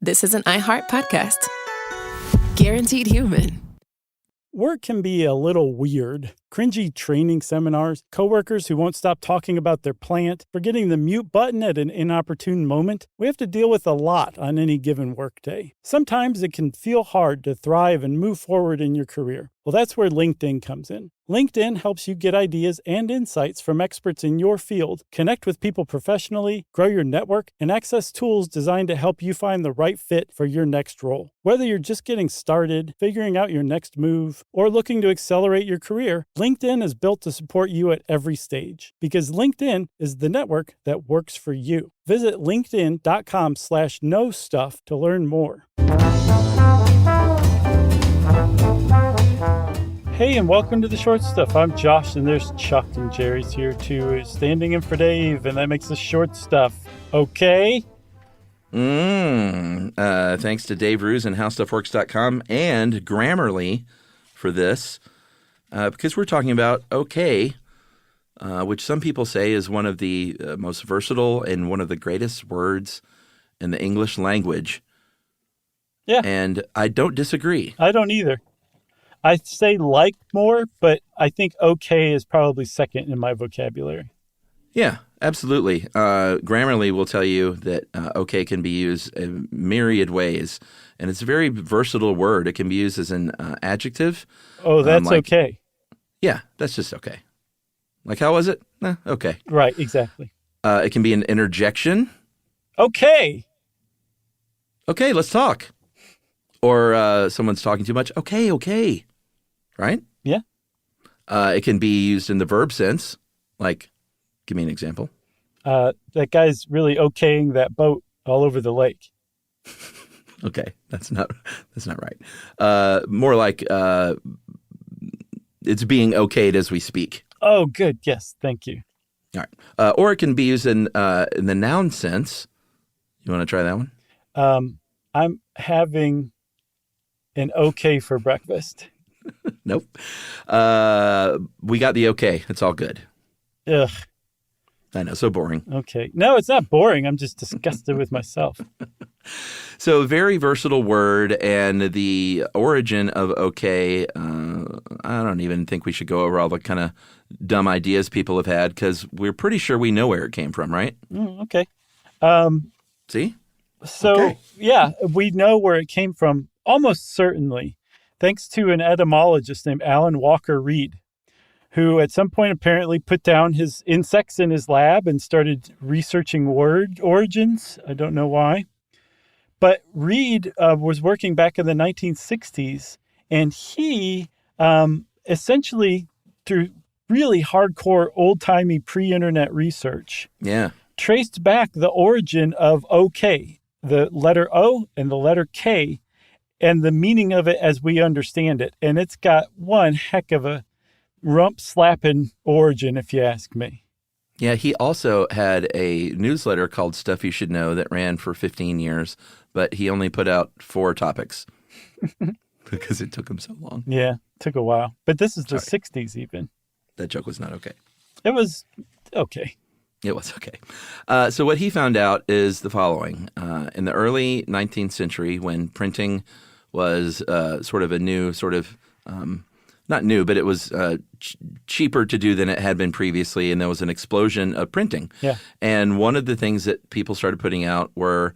this is an iHeart podcast. Guaranteed human. Work can be a little weird. Cringy training seminars, coworkers who won't stop talking about their plant, forgetting the mute button at an inopportune moment. We have to deal with a lot on any given workday. Sometimes it can feel hard to thrive and move forward in your career. Well, that's where LinkedIn comes in. LinkedIn helps you get ideas and insights from experts in your field, connect with people professionally, grow your network, and access tools designed to help you find the right fit for your next role. Whether you're just getting started, figuring out your next move, or looking to accelerate your career, LinkedIn is built to support you at every stage because LinkedIn is the network that works for you. Visit linkedin.com/knowstuff to learn more. Hey, and welcome to The Short Stuff. I'm Josh, and there's Chuck, and Jerry's here too, standing in for Dave, and that makes us Short Stuff. Okay? Thanks to Dave Ruse and HowStuffWorks.com and Grammarly for this, because we're talking about okay, which some people say is one of the most versatile and one of the greatest words in the English language. Yeah. And I don't disagree. I don't either. I say like more, but I think okay is probably second in my vocabulary. Yeah, absolutely. Grammarly will tell you that okay can be used in myriad ways, and it's a very versatile word. It can be used as an adjective. Oh, that's okay. Yeah, that's just okay. Like, how was it? Okay. Right, exactly. It can be an interjection. Okay. Okay, let's talk. Or someone's talking too much. Okay. Right? Yeah. It can be used in the verb sense. Like, give me an example. That guy's really okaying that boat all over the lake. Okay, that's not right. More like it's being okayed as we speak. Oh, good. Yes, thank you. All right. Or it can be used in the noun sense. You want to try that one? I'm having an okay for breakfast. Nope. We got the okay. It's all good. Ugh. I know, so boring. Okay. No, it's not boring. I'm just disgusted with myself. So very versatile word, and the origin of okay, I don't even think we should go over all the kind of dumb ideas people have had because we're pretty sure we know where it came from, right? Okay. See? So, okay. Yeah, we know where it came from almost certainly, thanks to an etymologist named Alan Walker Reed, who at some point apparently put down his insects in his lab and started researching word origins. I don't know why. But Reed was working back in the 1960s, and he essentially, through really hardcore, old-timey pre-internet research, traced back the origin of okay, the letter O and the letter K, and the meaning of it as we understand it. And it's got one heck of a rump-slapping origin, if you ask me. Yeah, he also had a newsletter called Stuff You Should Know that ran for 15 years, but he only put out 4 topics because it took him so long. Yeah, it took a while. But this is the 60s even. That joke was not okay. It was okay. It was okay. So what he found out is the following. In the early 19th century, when printing was sort of a new not new, but it was cheaper to do than it had been previously, and there was an explosion of printing. Yeah. And one of the things that people started putting out were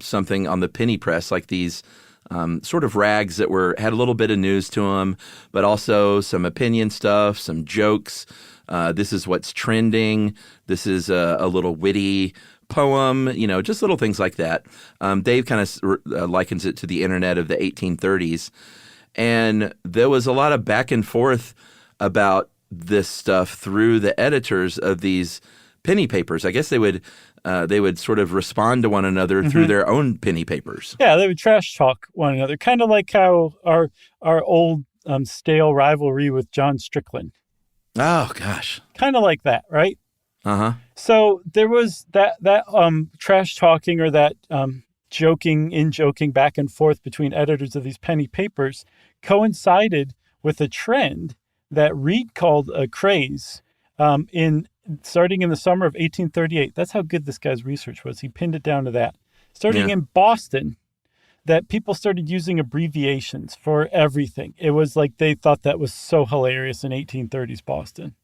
something on the penny press, like these sort of rags that had a little bit of news to them, but also some opinion stuff, some jokes. This is what's trending. This is a little witty poem, just little things like that. Dave kind of likens it to the internet of the 1830s. And there was a lot of back and forth about this stuff through the editors of these penny papers. I guess they would sort of respond to one another through their own penny papers. Yeah, they would trash talk one another, kind of like how our old stale rivalry with John Strickland. Oh gosh, kind of like that, right? Uh-huh. So there was that trash talking or that joking back and forth between editors of these penny papers coincided with a trend that Reed called a craze starting in the summer of 1838. That's how good this guy's research was. He pinned it down to that. starting Yeah. in Boston, that people started using abbreviations for everything. It was like they thought that was so hilarious in 1830s Boston.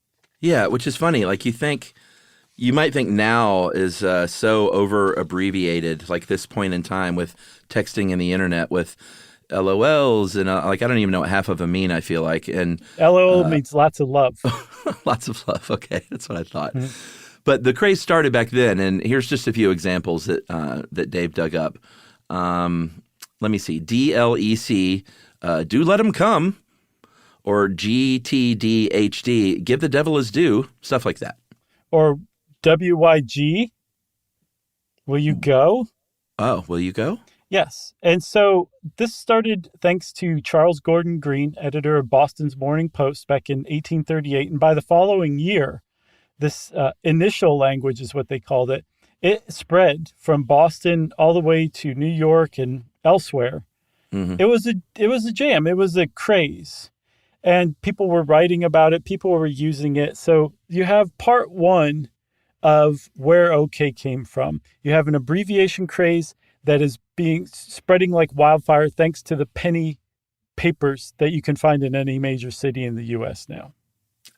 Yeah, which is funny. Like you might think now is so over abbreviated, like this point in time with texting and the internet with LOLs and like I don't even know what half of them mean. I feel like and LOL means lots of love. lots of love. Okay, that's what I thought. Mhm. But the craze started back then, and here's just a few examples that Dave dug up. Let me see. DLEC, do let him come, or GTDHD, give the devil his due, stuff like that. Or WYG, will you go? Oh, will you go? Yes. And so this started thanks to Charles Gordon Green, editor of Boston's Morning Post back in 1838. And by the following year, this initial language is what they called it. It spread from Boston all the way to New York and elsewhere. Mm-hmm. It was a jam. It was a craze. And people were writing about it. People were using it. So you have part one of where OK came from. You have an abbreviation craze that is spreading like wildfire thanks to the penny papers that you can find in any major city in the U.S. now.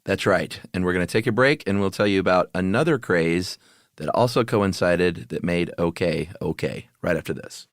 That's right. And we're going to take a break, and we'll tell you about another craze that also coincided that made OK right after this.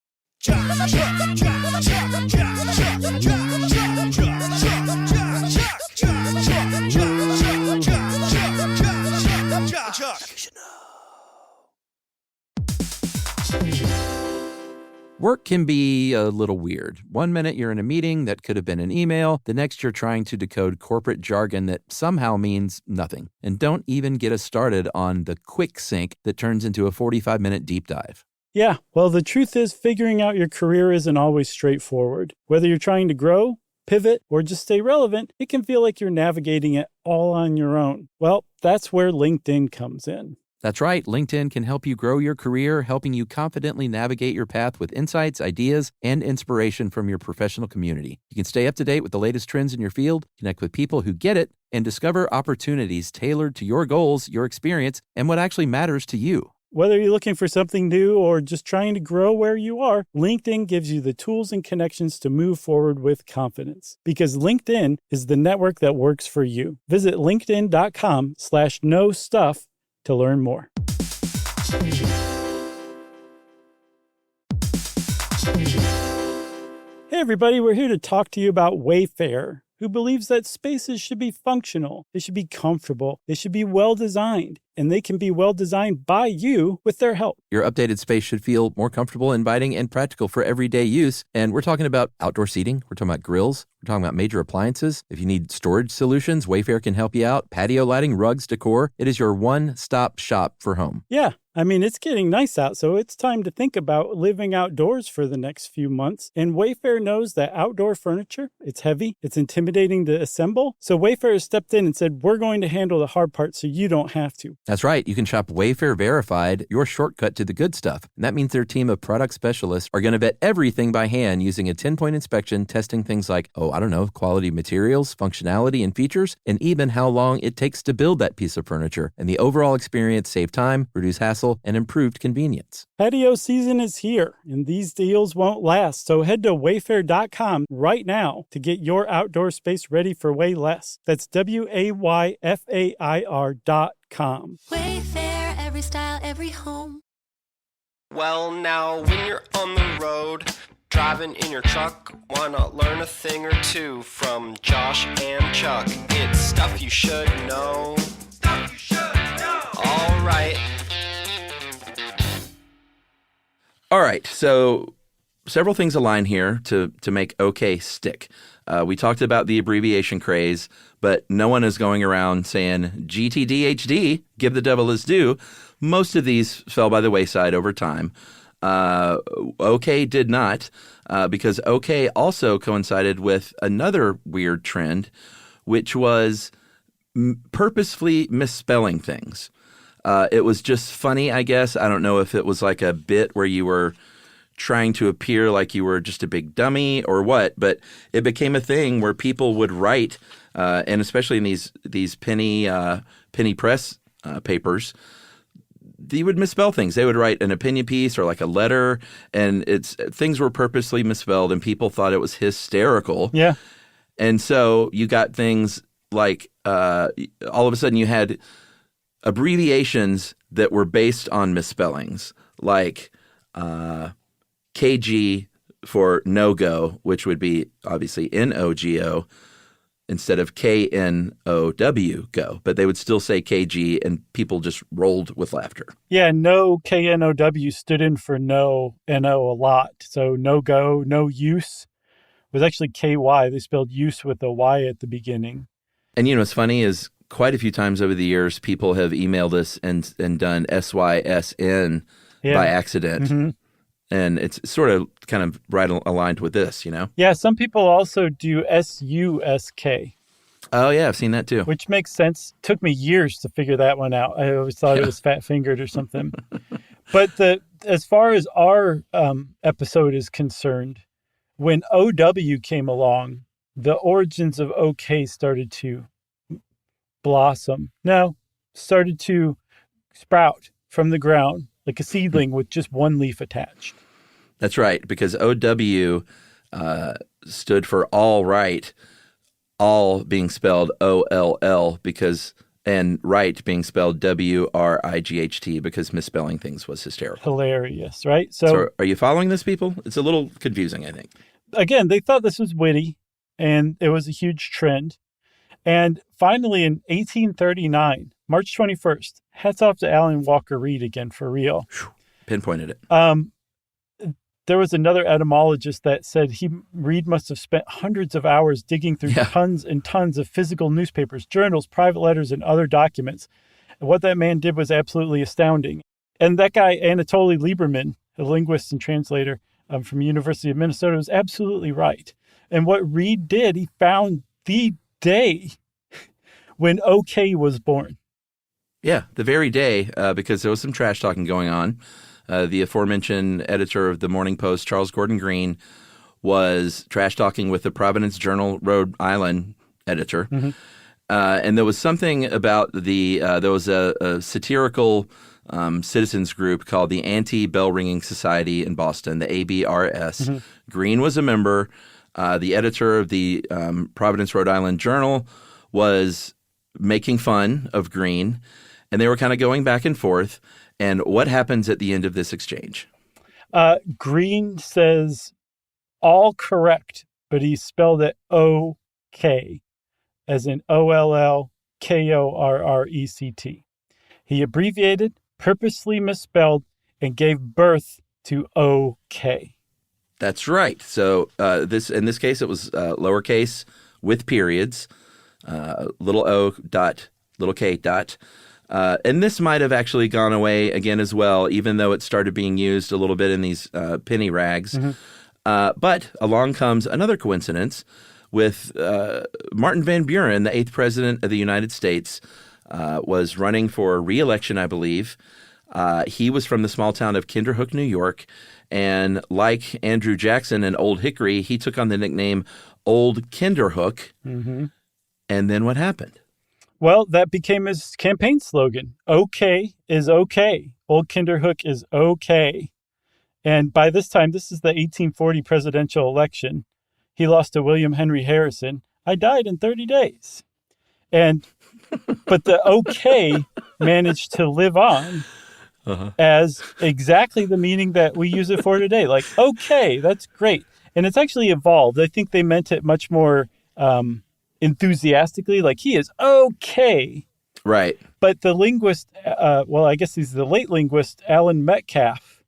Work can be a little weird. One minute you're in a meeting that could have been an email. The next you're trying to decode corporate jargon that somehow means nothing. And don't even get us started on the quick sync that turns into a 45-minute deep dive. Yeah, well, the truth is figuring out your career isn't always straightforward. Whether you're trying to grow, pivot, or just stay relevant, it can feel like you're navigating it all on your own. Well, that's where LinkedIn comes in. That's right. LinkedIn can help you grow your career, helping you confidently navigate your path with insights, ideas, and inspiration from your professional community. You can stay up to date with the latest trends in your field, connect with people who get it, and discover opportunities tailored to your goals, your experience, and what actually matters to you. Whether you're looking for something new or just trying to grow where you are, LinkedIn gives you the tools and connections to move forward with confidence. Because LinkedIn is the network that works for you. Visit linkedin.com/knowstuff to learn more. Hey everybody, we're here to talk to you about Wayfair, who believes that spaces should be functional, they should be comfortable, they should be well designed, and they can be well designed by you with their help. Your updated space should feel more comfortable, inviting, and practical for everyday use. And we're talking about outdoor seating. We're talking about grills. We're talking about major appliances. If you need storage solutions, Wayfair can help you out. Patio lighting, rugs, decor. It is your one-stop shop for home. Yeah, I mean, it's getting nice out, so it's time to think about living outdoors for the next few months. And Wayfair knows that outdoor furniture, it's heavy, it's intimidating to assemble. So Wayfair has stepped in and said, we're going to handle the hard part so you don't have to. That's right. You can shop Wayfair Verified, your shortcut to the good stuff. And that means their team of product specialists are going to vet everything by hand using a 10-point inspection, testing things like, quality materials, functionality, and features, and even how long it takes to build that piece of furniture. And the overall experience save time, reduce hassle, and improved convenience. Patio season is here, and these deals won't last. So head to wayfair.com right now to get your outdoor space ready for way less. That's WAYFAIR.com. Wayfair, every style, every home. Well, now, when you're on the road, driving in your truck, why not learn a thing or two from Josh and Chuck? It's stuff you should know. Stuff you should know. All right. All right, so several things align here to make OK stick. We talked about the abbreviation craze, but no one is going around saying GTDHD, give the devil his due. Most of these fell by the wayside over time. OK did not, because OK also coincided with another weird trend, which was purposefully misspelling things. It was just funny, I guess. I don't know if it was like a bit where you were trying to appear like you were just a big dummy or what, but it became a thing where people would write, and especially in these penny press papers, they would misspell things. They would write an opinion piece or like a letter, and things were purposely misspelled, and people thought it was hysterical. Yeah. And so you got things like all of a sudden you had abbreviations that were based on misspellings, like KG for no-go, which would be obviously N-O-G-O instead of K-N-O-W, go. But they would still say KG, and people just rolled with laughter. Yeah, no K-N-O-W stood in for no, N-O a lot. So no go, no use was actually K-Y. They spelled use with a Y at the beginning. And what's funny is quite a few times over the years, people have emailed us and done S-Y-S-N by accident. Mm-hmm. And it's sort of kind of right aligned with this, Yeah, some people also do S-U-S-K. Oh, yeah, I've seen that too. Which makes sense. Took me years to figure that one out. I always thought it was fat-fingered or something. But as far as our episode is concerned, when OW came along, the origins of OK started to blossom. No, started to sprout from the ground like a seedling with just one leaf attached. That's right, because OW stood for all right, all being spelled O-L-L and right being spelled W-R-I-G-H-T because misspelling things was hysterical. Hilarious, right? So are you following this, people? It's a little confusing, I think. Again, they thought this was witty, and it was a huge trend. And finally, in 1839, March 21st, hats off to Alan Walker Reed again, for real. Pinpointed it. There was another etymologist that said Reed must have spent hundreds of hours digging through tons and tons of physical newspapers, journals, private letters, and other documents. And what that man did was absolutely astounding. And that guy, Anatoly Lieberman, a linguist and translator from University of Minnesota, was absolutely right. And what Reed did, he found the day when OK was born. Yeah, the very day, because there was some trash talking going on. The aforementioned editor of the Morning Post, Charles Gordon Green, was trash talking with the Providence Journal Rhode Island editor. Mm-hmm. And there was something about there was a satirical citizens group called the Anti-Bell Ringing Society in Boston, the ABRS. Mm-hmm. Green was a member. The editor of the Providence, Rhode Island Journal was making fun of Green, and they were kind of going back and forth. And what happens at the end of this exchange? Green says all correct, but he spelled it O-K, as in O-L-L-K-O-R-R-E-C-T. He abbreviated, purposely misspelled, and gave birth to O-K. That's right. So in this case, it was lowercase with periods, little o dot, little k dot. And this might have actually gone away again as well, even though it started being used a little bit in these penny rags. Mm-hmm. But along comes another coincidence with Martin Van Buren, the 8th president of the United States, was running for re-election, I believe. He was from the small town of Kinderhook, New York. And like Andrew Jackson and Old Hickory, he took on the nickname Old Kinderhook. Mm-hmm. And then what happened? Well, that became his campaign slogan. OK is OK. Old Kinderhook is OK. And by this time, this is the 1840 presidential election. He lost to William Henry Harrison. I died in 30 days. But the OK managed to live on as exactly the meaning that we use it for today. Like, okay, that's great. And it's actually evolved. I think they meant it much more enthusiastically, like he is okay. Right. But the linguist, I guess he's the late linguist, Alan Metcalf,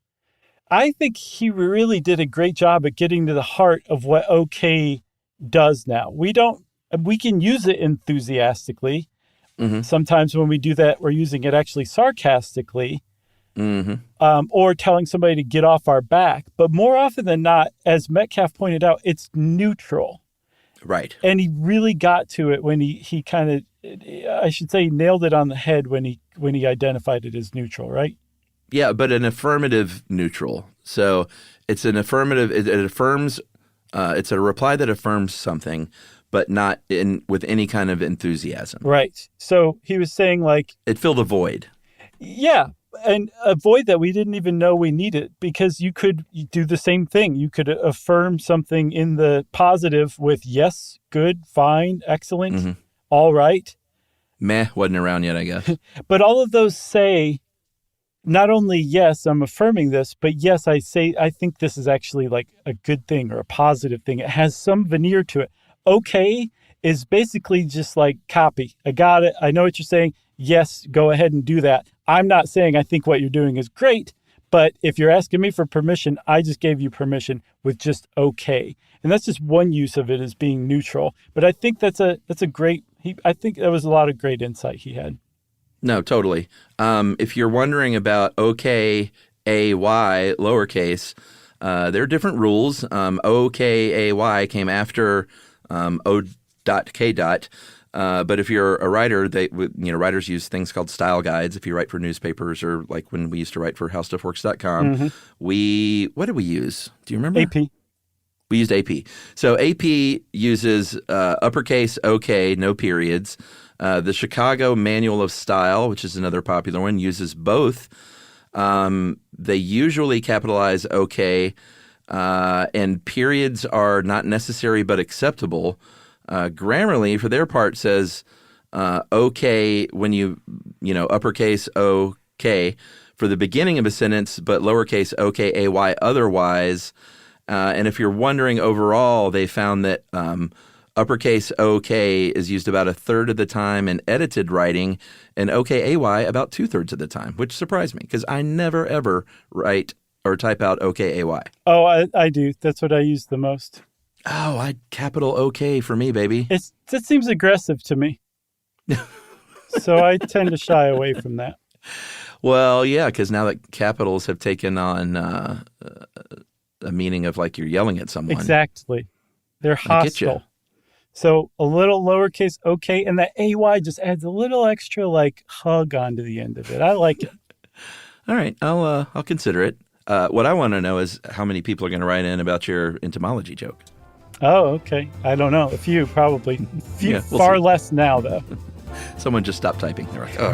I think he really did a great job at getting to the heart of what okay does now. We can use it enthusiastically. Mm-hmm. Sometimes when we do that, we're using it actually sarcastically. Mm-hmm. Or telling somebody to get off our back. But more often than not, as Metcalf pointed out, it's neutral. Right. And he really got to it when he kind of, I should say, nailed it on the head when he identified it as neutral, right? Yeah, but an affirmative neutral. So it's an affirmative, it affirms, it's a reply that affirms something, but not with any kind of enthusiasm. Right. So he was saying like... It filled a void. Yeah, And a void that we didn't even know we needed, because you could do the same thing. You could affirm something in the positive with yes, good, fine, excellent, all right. Meh wasn't around yet, I guess. But all of those say not only yes, I'm affirming this, but yes, I think this is actually like a good thing or a positive thing. It has some veneer to it. Okay is basically just like copy. I got it. I know what you're saying. Yes, go ahead and do that. I'm not saying I think what you're doing is great, but if you're asking me for permission, I just gave you permission with just okay. And that's just one use of it as being neutral. But I think that's a great, I think that was a lot of great insight he had. No, totally. If you're wondering about OK, A-Y, lowercase, there are different rules. OK, A-Y came after O.K. But if you're a writer, writers use things called style guides. If you write for newspapers, or like when we used to write for howstuffworks.com, what did we use? Do you remember? AP. We used AP. So AP uses uppercase OK, no periods. The Chicago Manual of Style, which is another popular one, uses both. They usually capitalize OK, and periods are not necessary but acceptable. Grammarly, for their part, says OK when you uppercase OK for the beginning of a sentence, but lowercase OK-AY otherwise. And if you're wondering overall, they found that uppercase OK is used about a third of the time in edited writing, and OK-AY about 2/3 of the time, which surprised me because I never, ever write or type out OK-AY. Oh, I do. That's what I use the most. Oh, I capital OK for me, baby. That seems aggressive to me. So I tend to shy away from that. Well, yeah, because now that capitals have taken on a meaning of like you're yelling at someone. Exactly. They're hostile. I get you. So a little lowercase OK, and that AY just adds a little extra like hug onto the end of it. I like it. All right, I'll consider it. What I want to know is how many people are going to write in about your entomology joke. Oh, okay. I don't know. A few, probably. We'll far see. less now, though. Someone just stopped typing. They're like, oh, all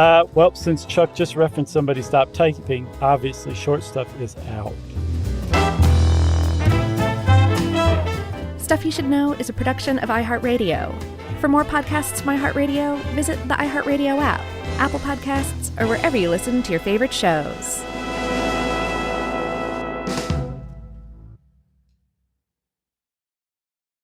right. Well, since Chuck just referenced somebody stopped typing, obviously short stuff is out. Stuff You Should Know is a production of iHeartRadio. For more podcasts from iHeartRadio, visit the iHeartRadio app, Apple Podcasts, or wherever you listen to your favorite shows.